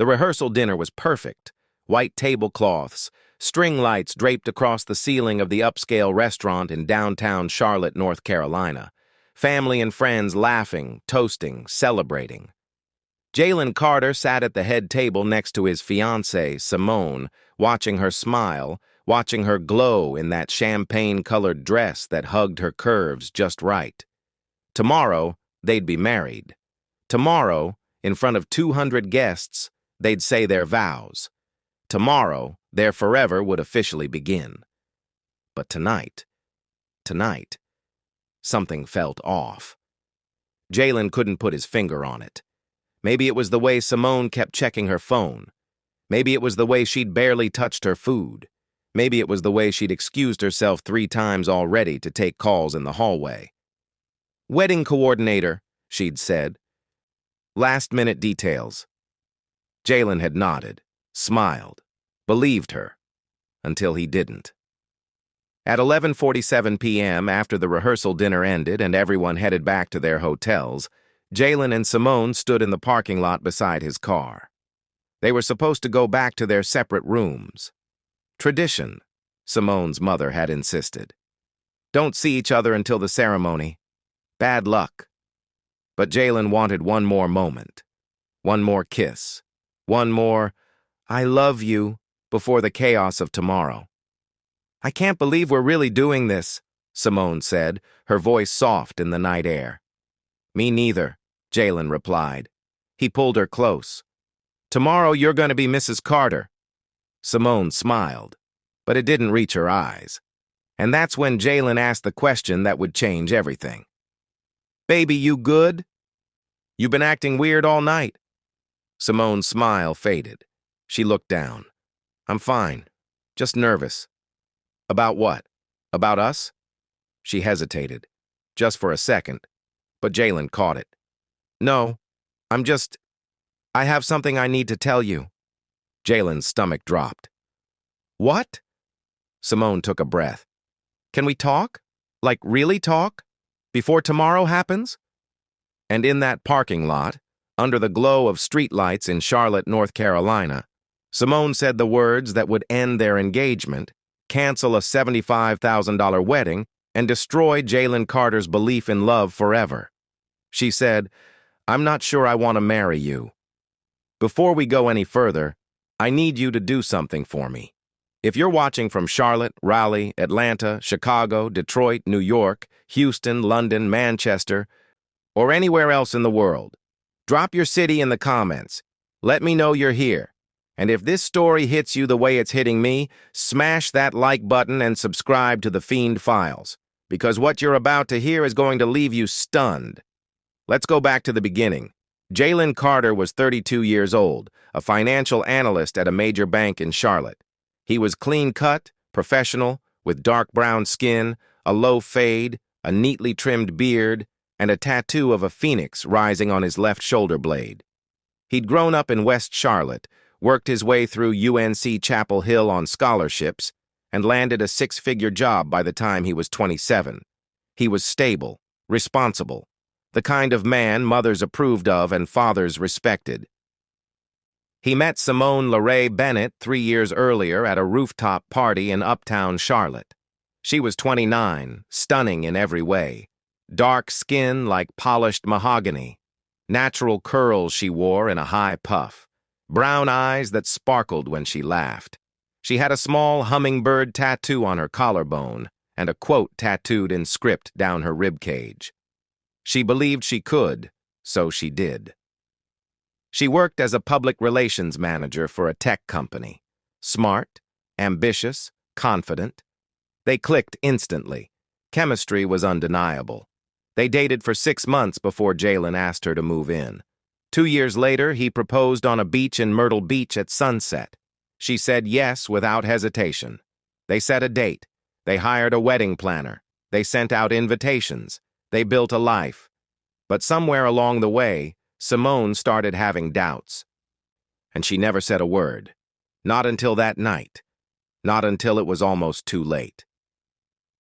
The rehearsal dinner was perfect. White tablecloths, string lights draped across the ceiling of the upscale restaurant in downtown Charlotte, North Carolina. Family and friends laughing, toasting, celebrating. Jalen Carter sat at the head table next to his fiancée, Simone, watching her smile, watching her glow in that champagne-colored dress that hugged her curves just right. Tomorrow, they'd be married. Tomorrow, in front of 200 guests, they'd say their vows. Tomorrow, their forever would officially begin. But tonight, something felt off. Jalen couldn't put his finger on it. Maybe it was the way Simone kept checking her phone. Maybe it was the way she'd barely touched her food. Maybe it was the way she'd excused herself 3 times already to take calls in the hallway. "Wedding coordinator," she'd said. "Last-minute details." Jalen had nodded, smiled, believed her, until he didn't. At 11:47 p.m., after the rehearsal dinner ended and everyone headed back to their hotels, Jalen and Simone stood in the parking lot beside his car. They were supposed to go back to their separate rooms. Tradition, Simone's mother had insisted. Don't see each other until the ceremony. Bad luck. But Jalen wanted one more moment, one more kiss, one more, "I love you," before the chaos of tomorrow. "I can't believe we're really doing this," Simone said, her voice soft in the night air. "Me neither," Jalen replied. He pulled her close. "Tomorrow you're going to be Mrs. Carter." Simone smiled, but it didn't reach her eyes. And that's when Jalen asked the question that would change everything. "Baby, you good? You've been acting weird all night." Simone's smile faded. She looked down. "I'm fine. Just nervous." "About what? About us?" She hesitated, just for a second, but Jalen caught it. "No, I have something I need to tell you." Jalen's stomach dropped. "What?" Simone took a breath. "Can we talk? Like really talk? Before tomorrow happens?" And in that parking lot, under the glow of streetlights in Charlotte, North Carolina, Simone said the words that would end their engagement, cancel a $75,000 wedding, and destroy Jalen Carter's belief in love forever. She said, "I'm not sure I want to marry you. Before we go any further, I need you to do something for me. If you're watching from Charlotte, Raleigh, Atlanta, Chicago, Detroit, New York, Houston, London, Manchester, or anywhere else in the world, drop your city in the comments. Let me know you're here. And if this story hits you the way it's hitting me, smash that like button and subscribe to the Fiend Files, because what you're about to hear is going to leave you stunned. Let's go back to the beginning. Jalen Carter was 32 years old, a financial analyst at a major bank in Charlotte. He was clean-cut, professional, with dark brown skin, a low fade, a neatly trimmed beard, and a tattoo of a phoenix rising on his left shoulder blade. He'd grown up in West Charlotte, worked his way through UNC Chapel Hill on scholarships, and landed a 6-figure job by the time he was 27. He was stable, responsible, the kind of man mothers approved of and fathers respected. He met Simone LeRae Bennett 3 years earlier at a rooftop party in uptown Charlotte. She was 29, stunning in every way. Dark skin like polished mahogany. Natural curls she wore in a high puff. Brown eyes that sparkled when she laughed. She had a small hummingbird tattoo on her collarbone and a quote tattooed in script down her ribcage. She believed she could, so she did. She worked as a public relations manager for a tech company. Smart, ambitious, confident. They clicked instantly. Chemistry was undeniable. They dated for 6 months before Jalen asked her to move in. 2 years later, he proposed on a beach in Myrtle Beach at sunset. She said yes without hesitation. They set a date. They hired a wedding planner. They sent out invitations. They built a life. But somewhere along the way, Simone started having doubts. And she never said a word. Not until that night. Not until it was almost too late.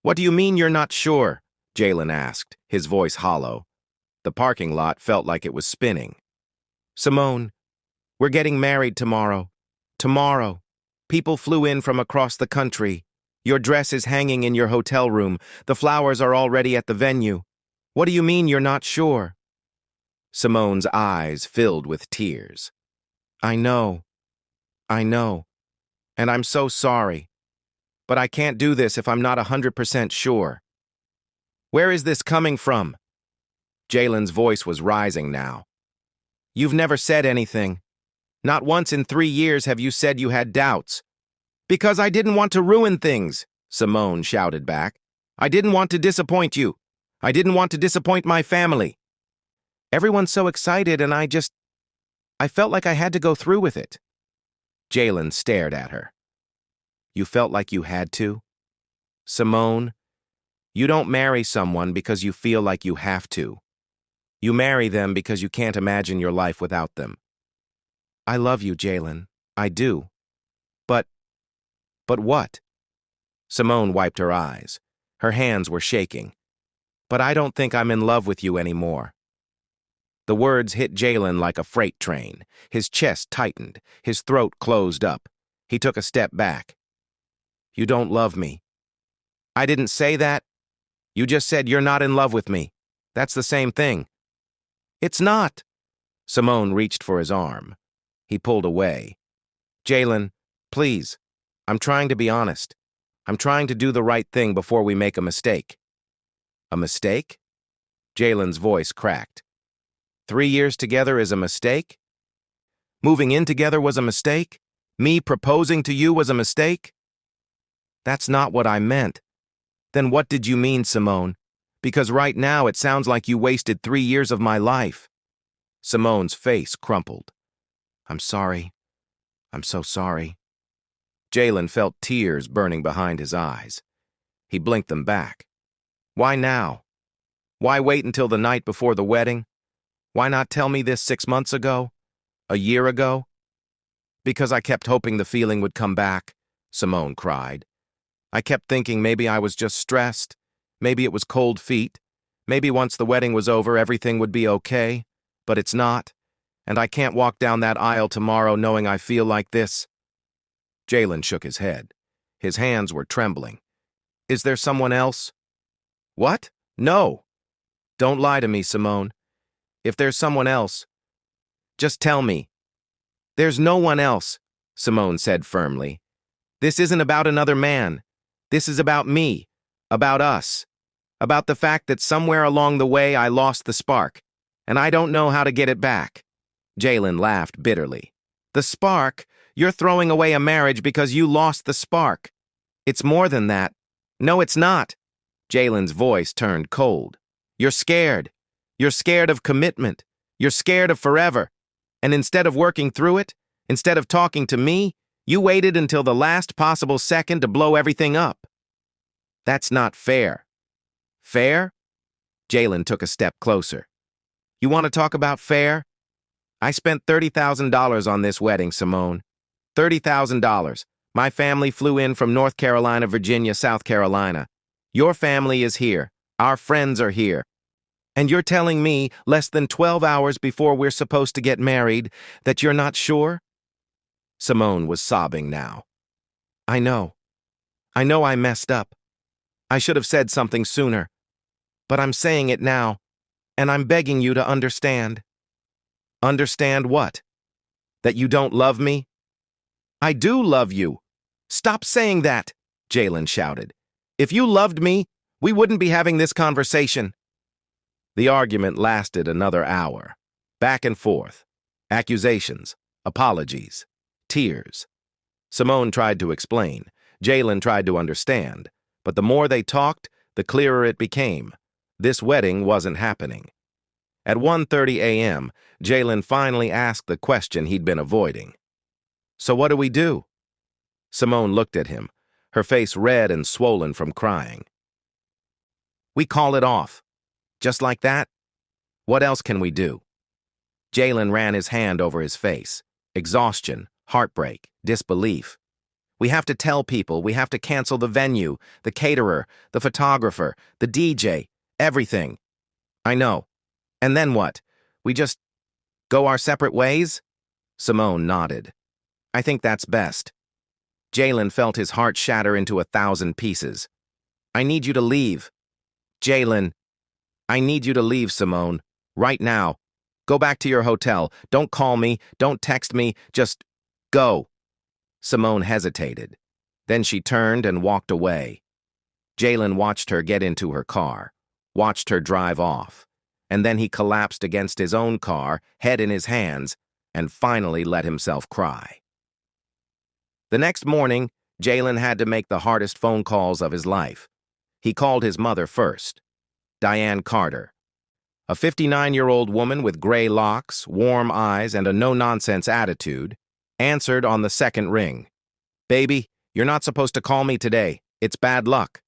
"What do you mean you're not sure?" Jalen asked, his voice hollow. The parking lot felt like it was spinning. "Simone, We're getting married tomorrow. Tomorrow. People flew in from across the country. Your dress is hanging in your hotel room. The flowers are already at the venue. What do you mean you're not sure? Simone's eyes filled with tears. I know. And I'm so sorry. But I can't do this if I'm not 100% sure. Where is this coming from? Jalen's voice was rising now. You've never said anything. Not once in 3 years have you said you had doubts. Because I didn't want to ruin things, Simone shouted back. I didn't want to disappoint you. I didn't want to disappoint my family. Everyone's so excited and I felt like I had to go through with it. Jalen stared at her. You felt like you had to? Simone, you don't marry someone because you feel like you have to. You marry them because you can't imagine your life without them. I love you, Jalen. I do. But what? Simone wiped her eyes. Her hands were shaking. But I don't think I'm in love with you anymore. The words hit Jalen like a freight train. His chest tightened. His throat closed up. He took a step back. You don't love me. I didn't say that. You just said you're not in love with me. That's the same thing. It's not. Simone reached for his arm. He pulled away. Jalen, please. I'm trying to be honest. I'm trying to do the right thing before we make a mistake. A mistake? Jalen's voice cracked. 3 years together is a mistake? Moving in together was a mistake? Me proposing to you was a mistake? That's not what I meant. Then what did you mean, Simone? Because right now it sounds like you wasted 3 years of my life. Simone's face crumpled. I'm sorry. I'm so sorry. Jalen felt tears burning behind his eyes. He blinked them back. Why now? Why wait until the night before the wedding? Why not tell me this 6 months ago? A year ago? Because I kept hoping the feeling would come back, Simone cried. I kept thinking maybe I was just stressed. Maybe it was cold feet. Maybe once the wedding was over, everything would be okay. But it's not. And I can't walk down that aisle tomorrow knowing I feel like this. Jalen shook his head. His hands were trembling. Is there someone else? What? No. Don't lie to me, Simone. If there's someone else, just tell me. There's no one else, Simone said firmly. This isn't about another man. This is about me, about us, about the fact that somewhere along the way I lost the spark, and I don't know how to get it back. Jalen laughed bitterly. The spark? You're throwing away a marriage because you lost the spark. It's more than that. No, it's not. Jalen's voice turned cold. You're scared. You're scared of commitment. You're scared of forever. And instead of working through it, instead of talking to me, you waited until the last possible second to blow everything up. That's not fair. Fair? Jalen took a step closer. You want to talk about fair? I spent $30,000 on this wedding, Simone. $30,000. My family flew in from North Carolina, Virginia, South Carolina. Your family is here. Our friends are here. And you're telling me, less than 12 hours before we're supposed to get married, that you're not sure? Simone was sobbing now. I know. I know I messed up. I should have said something sooner. But I'm saying it now, and I'm begging you to understand. Understand what? That you don't love me? I do love you. Stop saying that, Jalen shouted. If you loved me, we wouldn't be having this conversation. The argument lasted another hour. Back and forth. Accusations. Apologies. Tears. Simone tried to explain. Jalen tried to understand. But the more they talked, the clearer it became. This wedding wasn't happening. At 1:30 a.m., Jalen finally asked the question he'd been avoiding. So what do we do? Simone looked at him, her face red and swollen from crying. We call it off. Just like that? What else can we do? Jalen ran his hand over his face. Exhaustion, heartbreak, disbelief. We have to tell people, we have to cancel the venue, the caterer, the photographer, the DJ, everything. I know. And then what? We just go our separate ways? Simone nodded. I think that's best. Jalen felt his heart shatter into 1,000 pieces. I need you to leave. Jalen, I need you to leave, Simone. Right now. Go back to your hotel. Don't call me. Don't text me. Just go. Simone hesitated. Then she turned and walked away. Jalen watched her get into her car, watched her drive off, and then he collapsed against his own car, head in his hands, and finally let himself cry. The next morning, Jalen had to make the hardest phone calls of his life. He called his mother first, Jalen Carter. A 59-year-old woman with gray locks, warm eyes, and a no-nonsense attitude, answered on the second ring. Baby, you're not supposed to call me today. It's bad luck.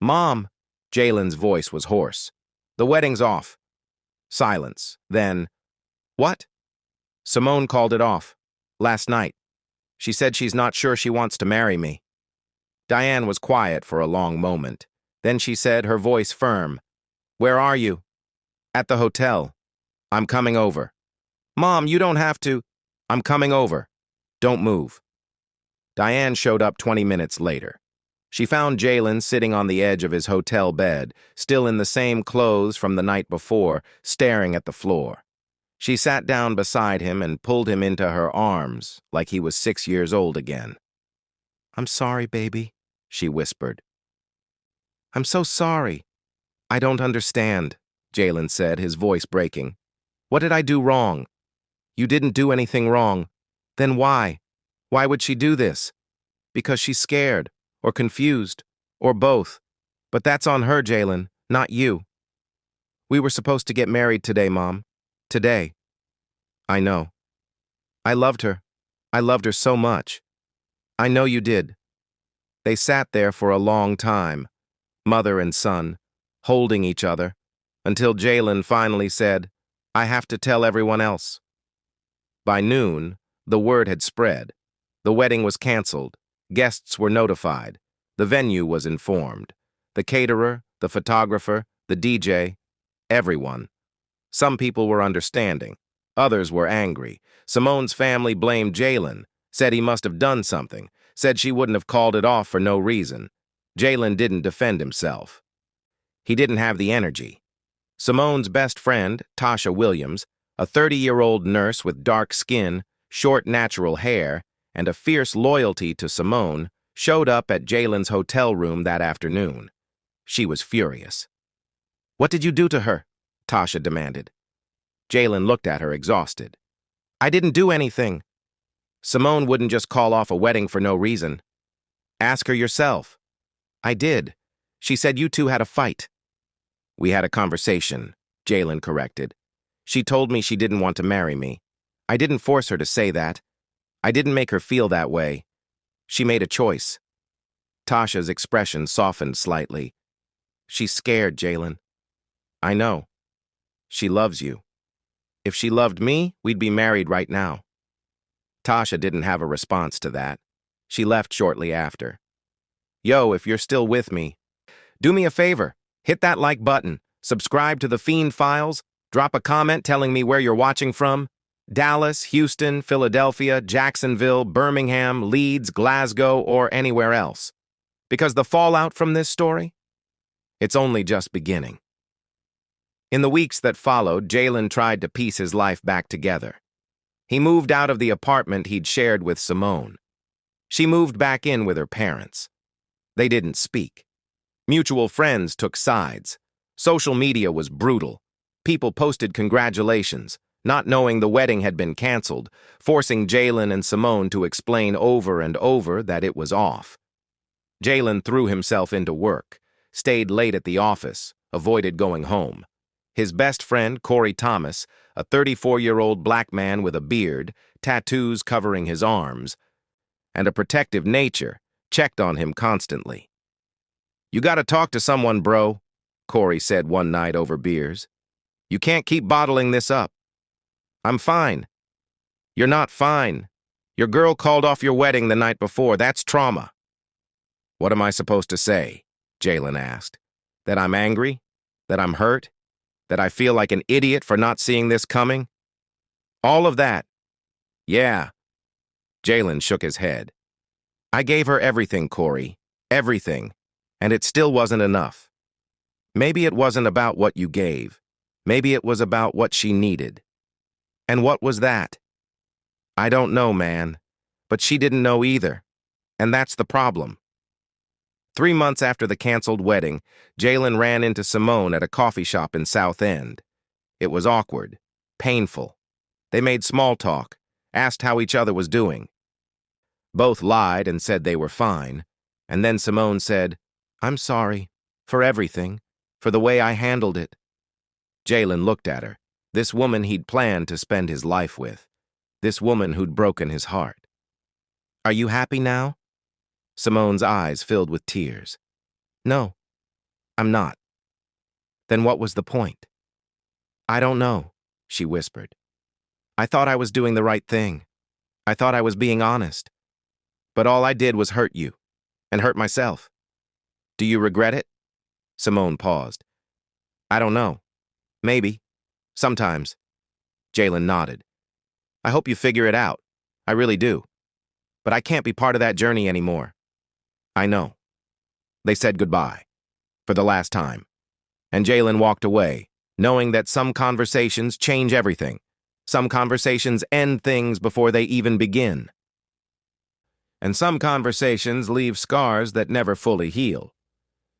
Mom, Jalen's voice was hoarse. The wedding's off. Silence. Then, what? Simone called it off. Last night. She said she's not sure she wants to marry me. Diane was quiet for a long moment. Then she said, her voice firm, Where are you? At the hotel. I'm coming over. Mom, you don't have to. I'm coming over. Don't move. Diane showed up 20 minutes later. She found Jalen sitting on the edge of his hotel bed, still in the same clothes from the night before, staring at the floor. She sat down beside him and pulled him into her arms like he was 6 years old again. I'm sorry, baby, she whispered. I'm so sorry. I don't understand, Jalen said, his voice breaking. What did I do wrong? You didn't do anything wrong. Then why? Why would she do this? Because she's scared, or confused, or both. But that's on her, Jalen, not you. We were supposed to get married today, Mom. Today. I know. I loved her. I loved her so much. I know you did. They sat there for a long time, mother and son, holding each other, until Jalen finally said, I have to tell everyone else. By noon, the word had spread. The wedding was canceled. Guests were notified. The venue was informed. The caterer, the photographer, the DJ, everyone. Some people were understanding. Others were angry. Simone's family blamed Jalen, said he must have done something, said she wouldn't have called it off for no reason. Jalen didn't defend himself. He didn't have the energy. Simone's best friend, Tasha Williams, a 30-year-old nurse with dark skin, short natural hair, and a fierce loyalty to Simone, showed up at Jalen's hotel room that afternoon. She was furious. What did you do to her? Tasha demanded. Jalen looked at her, exhausted. I didn't do anything. Simone wouldn't just call off a wedding for no reason. Ask her yourself. I did. She said you two had a fight. We had a conversation, Jalen corrected. She told me she didn't want to marry me. I didn't force her to say that. I didn't make her feel that way. She made a choice. Tasha's expression softened slightly. She's scared, Jalen. I know. She loves you. If she loved me, we'd be married right now. Tasha didn't have a response to that. She left shortly after. Yo, if you're still with me, do me a favor. Hit that like button. Subscribe to the Fiend Files. Drop a comment telling me where you're watching from. Dallas, Houston, Philadelphia, Jacksonville, Birmingham, Leeds, Glasgow, or anywhere else. Because the fallout from this story? It's only just beginning. In the weeks that followed, Jalen tried to piece his life back together. He moved out of the apartment he'd shared with Simone. She moved back in with her parents. They didn't speak. Mutual friends took sides. Social media was brutal. People posted congratulations, not knowing the wedding had been canceled, forcing Jalen and Simone to explain over and over that it was off. Jalen threw himself into work, stayed late at the office, avoided going home. His best friend, Corey Thomas, a 34-year-old black man with a beard, tattoos covering his arms, and a protective nature, checked on him constantly. You gotta talk to someone, bro, Corey said one night over beers. You can't keep bottling this up. I'm fine. You're not fine. Your girl called off your wedding the night before. That's trauma. What am I supposed to say? Jalen asked. That I'm angry? That I'm hurt? That I feel like an idiot for not seeing this coming? All of that. Yeah. Jalen shook his head. I gave her everything, Corey. Everything. And it still wasn't enough. Maybe it wasn't about what you gave. Maybe it was about what she needed. And what was that? I don't know, man. But she didn't know either. And that's the problem. 3 months after the canceled wedding, Jalen ran into Simone at a coffee shop in South End. It was awkward, painful. They made small talk, asked how each other was doing. Both lied and said they were fine, and then Simone said, I'm sorry, for everything, for the way I handled it. Jalen looked at her, this woman he'd planned to spend his life with, this woman who'd broken his heart. Are you happy now? Simone's eyes filled with tears. No, I'm not. Then what was the point? I don't know, she whispered. I thought I was doing the right thing. I thought I was being honest. But all I did was hurt you, and hurt myself. Do you regret it? Simone paused. I don't know. Maybe. Sometimes. Jalen nodded. I hope you figure it out. I really do. But I can't be part of that journey anymore. I know. They said goodbye. For the last time. And Jalen walked away, knowing that some conversations change everything. Some conversations end things before they even begin. And some conversations leave scars that never fully heal.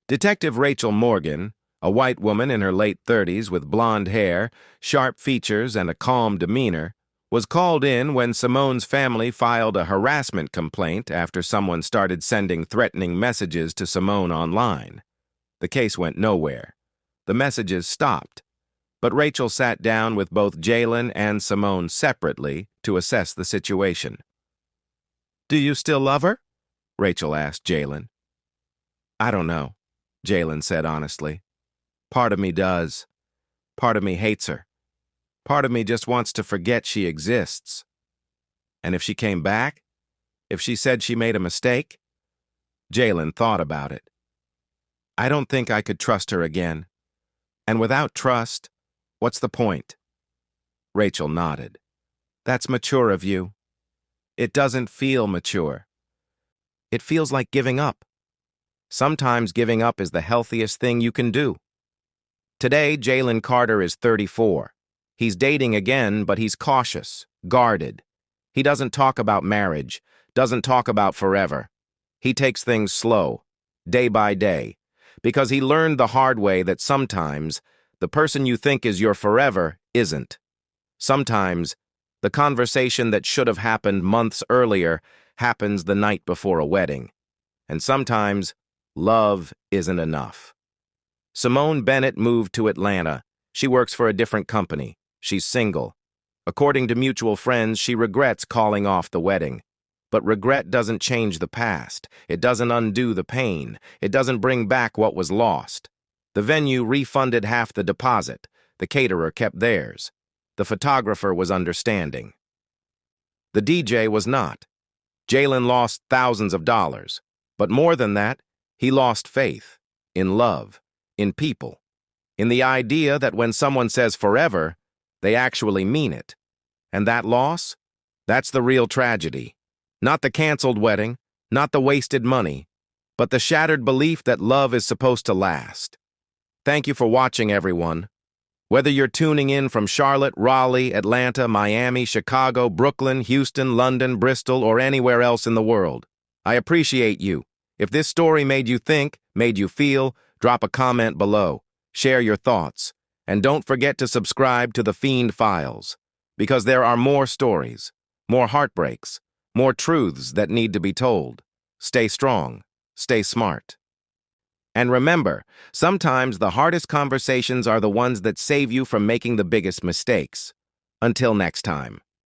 Detective Rachel Morgan, a white woman in her late 30s with blonde hair, sharp features, and a calm demeanor, was called in when Simone's family filed a harassment complaint after someone started sending threatening messages to Simone online. The case went nowhere. The messages stopped. But Rachel sat down with both Jalen and Simone separately to assess the situation. Do you still love her? Rachel asked Jalen. I don't know, Jalen said honestly. Part of me does. Part of me hates her. Part of me just wants to forget she exists. And if she came back? If she said she made a mistake? Jalen thought about it. I don't think I could trust her again. And without trust, what's the point? Rachel nodded. That's mature of you. It doesn't feel mature. It feels like giving up. Sometimes giving up is the healthiest thing you can do. Today, Jalen Carter is 34. He's dating again, but he's cautious, guarded. He doesn't talk about marriage, doesn't talk about forever. He takes things slow, day by day, because he learned the hard way that sometimes the person you think is your forever isn't. Sometimes the conversation that should have happened months earlier happens the night before a wedding. And sometimes love isn't enough. Simone Bennett moved to Atlanta. She works for a different company. She's single. According to mutual friends, she regrets calling off the wedding. But regret doesn't change the past. It doesn't undo the pain. It doesn't bring back what was lost. The venue refunded half the deposit. The caterer kept theirs. The photographer was understanding. The DJ was not. Jalen lost thousands of dollars. But more than that, he lost faith in love, in people, in the idea that when someone says forever, they actually mean it. And that loss? That's the real tragedy. Not the canceled wedding, not the wasted money, but the shattered belief that love is supposed to last. Thank you for watching, everyone. Whether you're tuning in from Charlotte, Raleigh, Atlanta, Miami, Chicago, Brooklyn, Houston, London, Bristol, or anywhere else in the world, I appreciate you. If this story made you think, made you feel, drop a comment below. Share your thoughts. And don't forget to subscribe to the Fiend Files, because there are more stories, more heartbreaks, more truths that need to be told. Stay strong, stay smart. And remember, sometimes the hardest conversations are the ones that save you from making the biggest mistakes. Until next time.